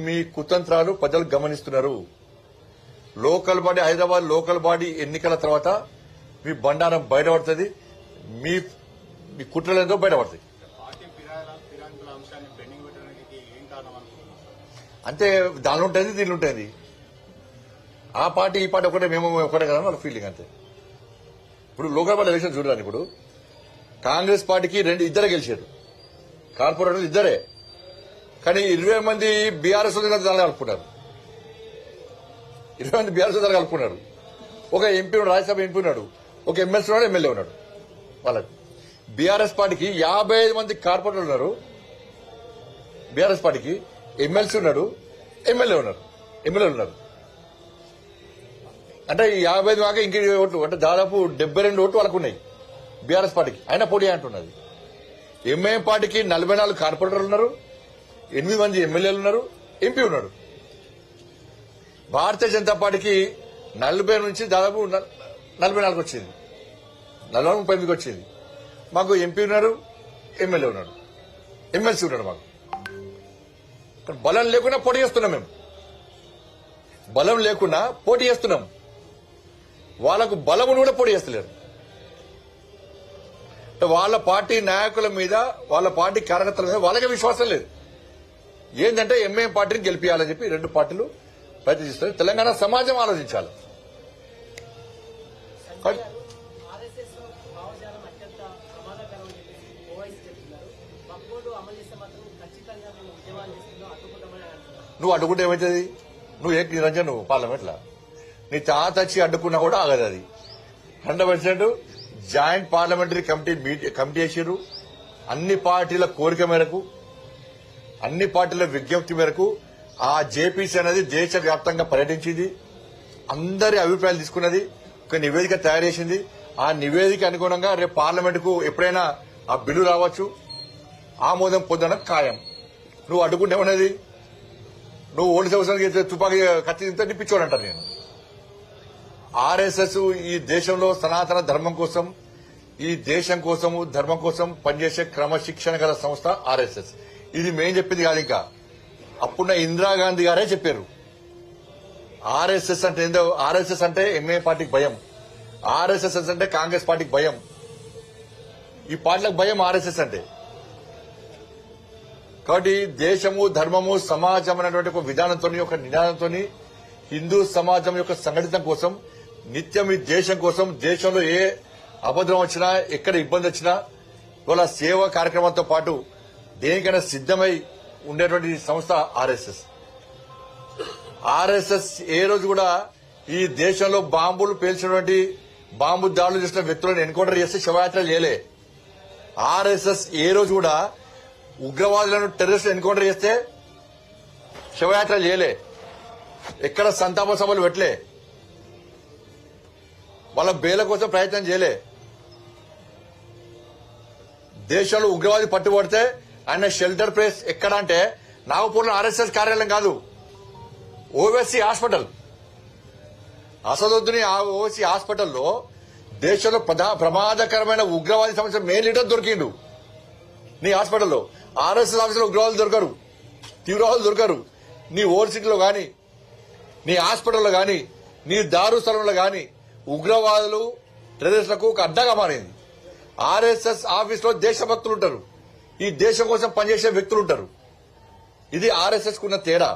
మీ కుతంత్రాలు ప్రజలు గమనిస్తున్నారు. Local body Hyderabad local body ఎన్నికల తర్వాత మీ బండారం బయటపడుతుంది, మీ కుట్రలేదో బయటపడుతుంది. అంటే దానిలో ఉంటుంది, దీనిలో ఉంటుంది. ఆ పార్టీ ఈ పార్టీ ఒకటే, మేము ఒకటే కదా వాళ్ళ ఫీలింగ్ అంతే. ఇప్పుడు లోకల్ బాడీ ఎలక్షన్ చూడడానికి ఇప్పుడు కాంగ్రెస్ పార్టీకి ఇద్దరే గెలిచారు, కార్పొరేటర్లు ఇద్దరే. కానీ 20 మంది బీఆర్ఎస్ దాన్ని కలుపుకున్నారు, 20 మంది బీఆర్ఎస్ దాన్ని కలుపుకున్నారు. ఒక ఎంపీ ఉన్నాడు, రాజ్యసభ ఎంపీ ఉన్నాడు, ఒక ఎమ్మెల్సీ ఉన్నాడు, ఎమ్మెల్యే ఉన్నాడు. వాళ్ళకి బీఆర్ఎస్ పార్టీకి 55 మంది కార్పొరేటర్లు ఉన్నారు, బీఆర్ఎస్ పార్టీకి ఎమ్మెల్సీ ఉన్నాడు, ఎమ్మెల్యే ఉన్నారు. అంటే 55 దాకా ఇంక ఓట్లు, అంటే దాదాపు 72 ఓట్లు వాళ్ళకు ఉన్నాయి బీఆర్ఎస్ పార్టీకి. అయినా పోటీ అంటున్నది. ఎంఐఎం పార్టీకి 44 కార్పొరేటర్లు ఉన్నారు, 8 మంది ఎమ్మెల్యేలు ఉన్నారు, ఎంపీ ఉన్నాడు. భారతీయ జనతా పార్టీకి 40 నుంచి దాదాపు 44 వచ్చింది, 40-38 వచ్చింది. మాకు ఎంపీ ఉన్నారు, ఎమ్మెల్యే ఉన్నాడు, ఎమ్మెల్సీ ఉన్నాడు. మాకు బలం లేకుండా పోటీ చేస్తున్నాం, మేము బలం లేకుండా పోటీ చేస్తున్నాం. వాళ్ళకు బలమును కూడా పోటీ చేస్తలేరు. వాళ్ళ పార్టీ నాయకుల మీద, వాళ్ళ పార్టీ కార్యకర్తల మీద వాళ్ళకే విశ్వాసం లేదు. ఏంటంటే ఎంఐఎం పార్టీని గెలిపించాలని చెప్పి 2 పార్టీలు ప్రయత్నిస్తారు. తెలంగాణ సమాజం ఆలోచించాలి. నువ్వు అడ్డుకుంటే ఏమవుతుంది? నువ్వు ఏ నిరంజన్, నువ్వు పార్లమెంట్లో నీ తాత వచ్చి అడ్డుకున్నా కూడా ఆగదు. అది 100% జాయింట్ పార్లమెంటరీ కమిటీ చేసారు. అన్ని పార్టీల కోరిక మేరకు, అన్ని పార్టీల విజ్ఞప్తి మేరకు ఆ జేపీసీ అనేది దేశవ్యాప్తంగా పర్యటించింది, అందరి అభిప్రాయాలు తీసుకున్నది, ఒక నివేదిక తయారు చేసింది. ఆ నివేదిక అనుగుణంగా రేపు పార్లమెంటుకు ఎప్పుడైనా ఆ బిల్లు రావచ్చు, ఆమోదం పొందడం ఖాయం. నువ్వు అడ్డుకుంటేమన్నది, నువ్వు ఓల్డ్ సంవత్సరానికి తుపాకీ కత్తి నిప్పించోడంటారు. నేను ఆర్ఎస్ఎస్ ఈ దేశంలో సనాతన ధర్మం కోసం, ఈ దేశం కోసము ధర్మం కోసం పనిచేసే క్రమశిక్షణ గల సంస్థ ఆర్ఎస్ఎస్. ఇది మేం చెప్పింది కాదు, ఇంకా అప్పుడున్న ఇందిరాగాంధీ గారే చెప్పారు. ఆర్ఎస్ఎస్ అంటే ఏందో, ఆర్ఎస్ఎస్ అంటే ఎంఏ పార్టీకి భయం, ఆర్ఎస్ఎస్ అంటే కాంగ్రెస్ పార్టీకి భయం, ఈ పార్టీలకు భయం ఆర్ఎస్ఎస్ అంటే. కాబట్టి దేశము, ధర్మము, సమాజం అనేటువంటి ఒక విధానంతో, ఒక నినాదంతో హిందూ సమాజం యొక్క సంఘటితం కోసం నిత్యం ఈ దేశం కోసం, దేశంలో ఏ అభద్రం వచ్చినా, ఎక్కడ ఇబ్బంది వచ్చినా వాళ్ళ సేవా కార్యక్రమంతో పాటు దేనికైనా సిద్దమై ఉండేటువంటి సంస్థ ఆర్ఎస్ఎస్. ఆర్ఎస్ఎస్ ఏ రోజు కూడా ఈ దేశంలో బాంబులు పేల్చినటువంటి, బాంబు దాడులు చేసిన వ్యక్తులను ఎన్కౌంటర్ చేస్తే శవయాత్రలు చేయలే. ఆర్ఎస్ఎస్ ఏ రోజు కూడా ఉగ్రవాదులను, టెర్రరిస్టులు ఎన్కౌంటర్ చేస్తే శవయాత్రలు చేయలే, ఎక్కడ సంతాప సభలు పెట్టలే, వాళ్ళ బేల కోసం ప్రయత్నం చేయలే. దేశంలో ఉగ్రవాది పట్టుబడితే ఆయన షెల్టర్ ప్లేస్ ఎక్కడ అంటే నాగపూర్లో ఆర్ఎస్ఎస్ కార్యాలయం కాదు, ఓవైసీ హాస్పిటల్. అసదుద్దీన్ ఓవైసీ హాస్పిటల్లో దేశంలో ప్రమాదకరమైన ఉగ్రవాది సమస్య మెయిన్ లీడర్ దొరికిండు నీ హాస్పిటల్లో. ఆర్ఎస్ఎస్ ఆఫీసులో ఉగ్రవాదులు దొరకరు, తీవ్రవాదులు దొరకరు. నీ ఓవర్సిటీలో గాని, నీ హాస్పిటల్లో గాని, నీ దారు స్థలంలో గాని ఉగ్రవాదులు, టెర్రరిస్టులకు ఒక అడ్డగా మారింది. ఆర్ఎస్ఎస్ ఆఫీసులో దేశభక్తులు ఉంటారు, ఈ దేశం కోసం పనిచేసే వ్యక్తులు ఉంటారు. ఇది ఆర్ఎస్ఎస్ కున్న తేడా.